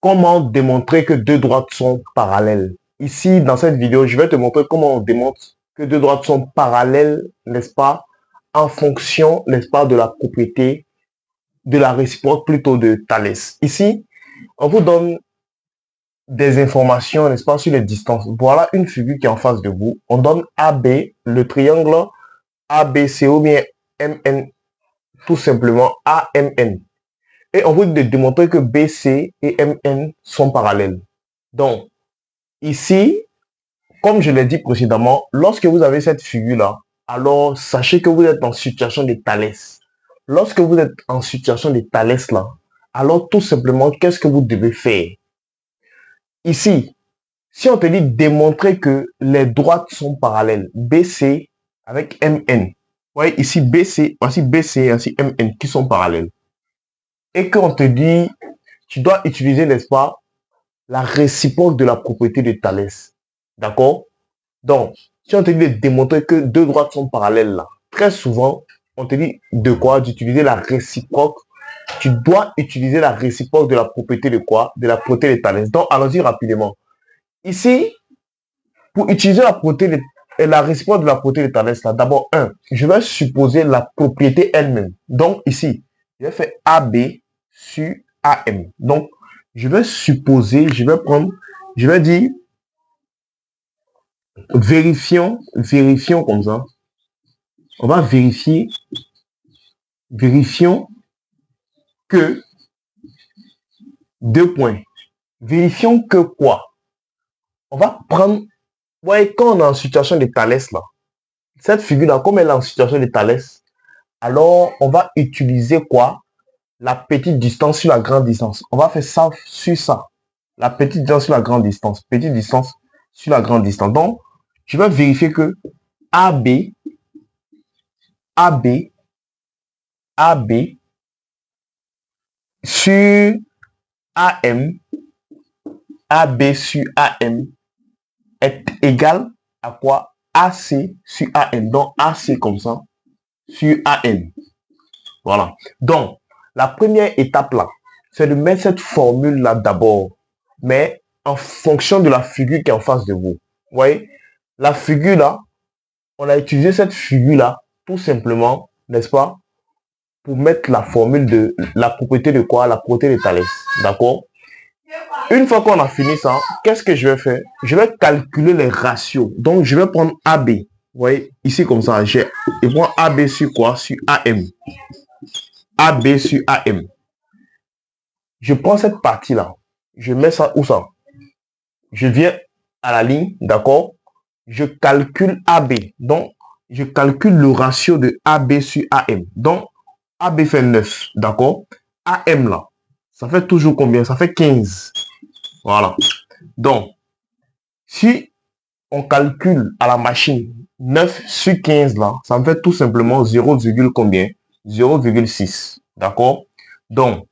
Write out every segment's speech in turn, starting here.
comment démontrer que deux droites sont parallèles. Ici, dans cette vidéo, je vais te montrer comment on démontre que deux droites sont parallèles, n'est-ce pas, en fonction, n'est-ce pas, de la propriété, de la réciproque plutôt de Thalès. Ici, on vous donne des informations, n'est-ce pas, sur les distances. Voilà une figure qui est en face de vous. On donne AB, le triangle ABC ou bien MN, tout simplement AMN. Et on vous dit de démontrer que BC et MN sont parallèles. Donc, ici, comme je l'ai dit précédemment, lorsque vous avez cette figure-là, alors sachez que vous êtes en situation de Thalès. Lorsque vous êtes en situation de Thalès là, alors tout simplement, qu'est-ce que vous devez faire? Ici, si on te dit démontrer que les droites sont parallèles, BC avec MN, voyez ici BC, ainsi MN qui sont parallèles. Et qu'on te dit, tu dois utiliser, n'est-ce pas, la réciproque de la propriété de Thalès. D'accord? Donc, si on te dit de démontrer que deux droites sont parallèles là, très souvent, on te dit de quoi? D'utiliser la réciproque. Tu dois utiliser la réciproque de la propriété de quoi? De la propriété de Thalès. Donc, allons-y rapidement. Ici, pour utiliser la réciproque de la propriété de Thalès, là, d'abord, je vais supposer la propriété elle-même. Donc, ici, je vais faire AB sur AM. Donc, je vais supposer, je vais dire, vérifions comme ça. On va vérifions que, deux points. Vérifions que quoi? On va prendre, vous voyez, quand on est en situation de Thalès, là, cette figure-là, comme elle est en situation de Thalès, alors on va utiliser quoi? La petite distance sur la grande distance. On va faire ça sur ça. La petite distance sur la grande distance. Petite distance sur la grande distance. Donc, je vais vérifier que AB, sur AM, AB sur AM est égal à quoi? AC sur AM. Donc, AC comme ça sur AM. Voilà. Donc, la première étape là, c'est de mettre cette formule là d'abord, mais en fonction de la figure qui est en face de vous. Vous voyez, la figure là, on a utilisé cette figure là tout simplement, n'est-ce pas, pour mettre la formule de la propriété de quoi? La propriété de Thalès. D'accord? Une fois qu'on a fini ça, qu'est-ce que je vais faire? Je vais calculer les ratios. Donc, je vais prendre AB. Vous voyez, ici comme ça, je prends AB sur quoi? Sur AM. AB sur AM. Je prends cette partie-là. Je mets ça où ça? Je viens à la ligne, d'accord? Je calcule AB. Donc, je calcule le ratio de AB sur AM. Donc, AB fait 9, d'accord? AM là, ça fait toujours combien? Ça fait 15. Voilà. Donc, si on calcule à la machine 9 sur 15 là, ça me fait tout simplement 0, combien? 0,6. D'accord? Donc,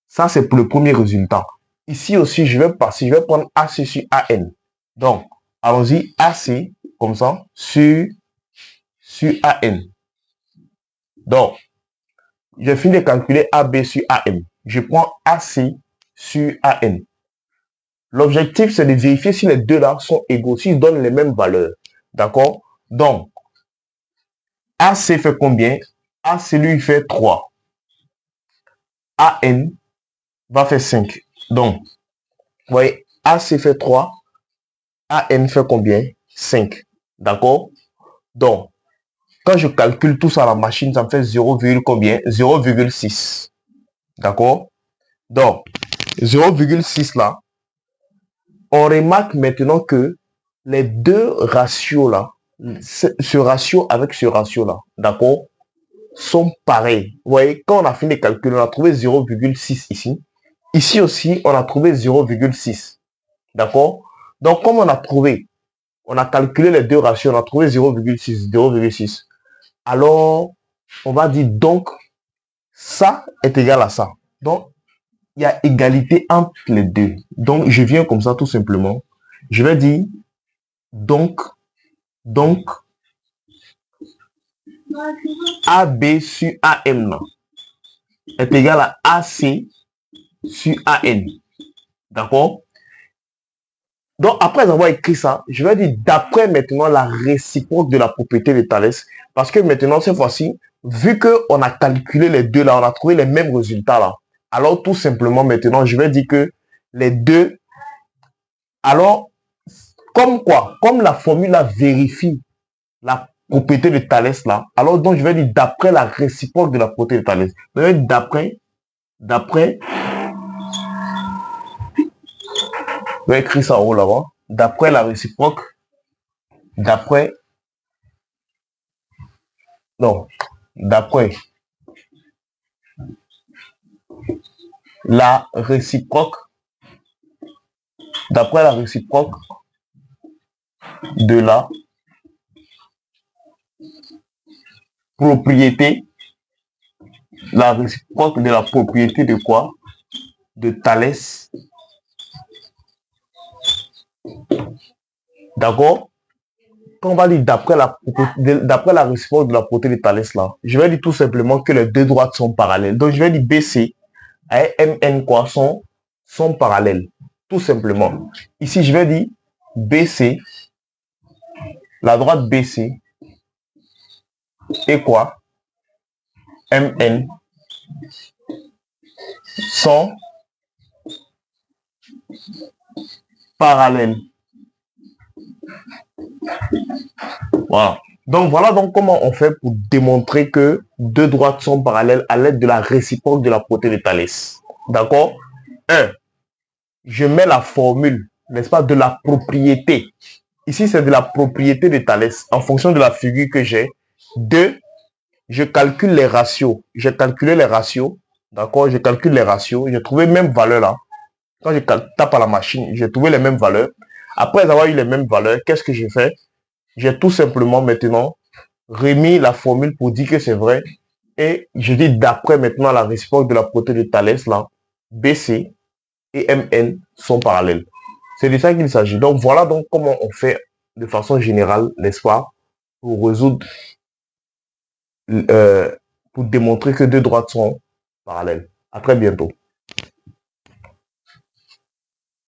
ça c'est pour le premier résultat. Ici aussi, je vais prendre AC sur AN. Donc, allons-y, AC, comme ça, sur AN. Donc, j'ai fini de calculer AB sur AM. Je prends AC sur AN. L'objectif, c'est de vérifier si les deux là sont égaux, s'ils donnent les mêmes valeurs. D'accord? Donc, AC fait combien? AC, lui, fait 3. AN va faire 5. Donc, vous voyez, AC fait 3. AN fait combien? 5. D'accord? Donc, quand je calcule tout ça à la machine, ça me fait 0, combien? 0,6. D'accord? Donc, 0,6 là, on remarque maintenant que les deux ratios là, ce ratio avec ce ratio là, d'accord, sont pareils. Vous voyez, quand on a fini de calculer, on a trouvé 0,6 ici. Ici aussi, on a trouvé 0,6. D'accord? Donc, comme on a calculé les deux ratios, on a trouvé 0,6, 0,6. Alors, on va dire donc, ça est égal à ça. Donc, il y a égalité entre les deux. Donc, je viens comme ça tout simplement. Je vais dire donc, AB sur AM est égal à AC sur AN. D'accord? Donc, après avoir écrit ça, je vais dire d'après maintenant la réciproque de la propriété de Thalès. Parce que maintenant, cette fois-ci, vu qu'on a calculé les deux là, on a trouvé les mêmes résultats là. Alors, tout simplement, maintenant, je vais dire que les deux. Alors, comme quoi? Comme la formule là vérifie la propriété de Thalès là. Alors, donc, je vais dire d'après la réciproque de la propriété de Thalès. D'après, je vais écrire ça en haut là-bas. D'après la réciproque, d'après, non, d'après la réciproque, d'après la réciproque de la propriété, la réciproque de la propriété de quoi? De Thalès. D'accord? Quand on va dire d'après la réciproque de la propriété de Thalès là, je vais dire tout simplement que les deux droites sont parallèles. Donc je vais dire BC et MN quoi sont parallèles. Tout simplement. Ici, je vais dire BC, la droite BC et quoi? MN sont parallèles. Voilà. Donc voilà donc comment on fait pour démontrer que deux droites sont parallèles à l'aide de la réciproque de la propriété de Thalès. D'accord? 1. Je mets la formule, n'est-ce pas, de la propriété. Ici, c'est de la propriété de Thalès en fonction de la figure que j'ai. 2. Je calcule les ratios. J'ai calculé les ratios. D'accord? Je calcule les ratios. J'ai trouvé les mêmes valeurs là. Quand je tape à la machine, j'ai trouvé les mêmes valeurs. Après avoir eu les mêmes valeurs, qu'est-ce que j'ai fait? J'ai tout simplement maintenant remis la formule pour dire que c'est vrai. Et je dis d'après maintenant la réciproque de la propriété de Thalès, là, BC et MN sont parallèles. C'est de ça qu'il s'agit. Donc voilà donc comment on fait de façon générale, n'est-ce pas, pour résoudre, pour démontrer que deux droites sont parallèles. À très bientôt.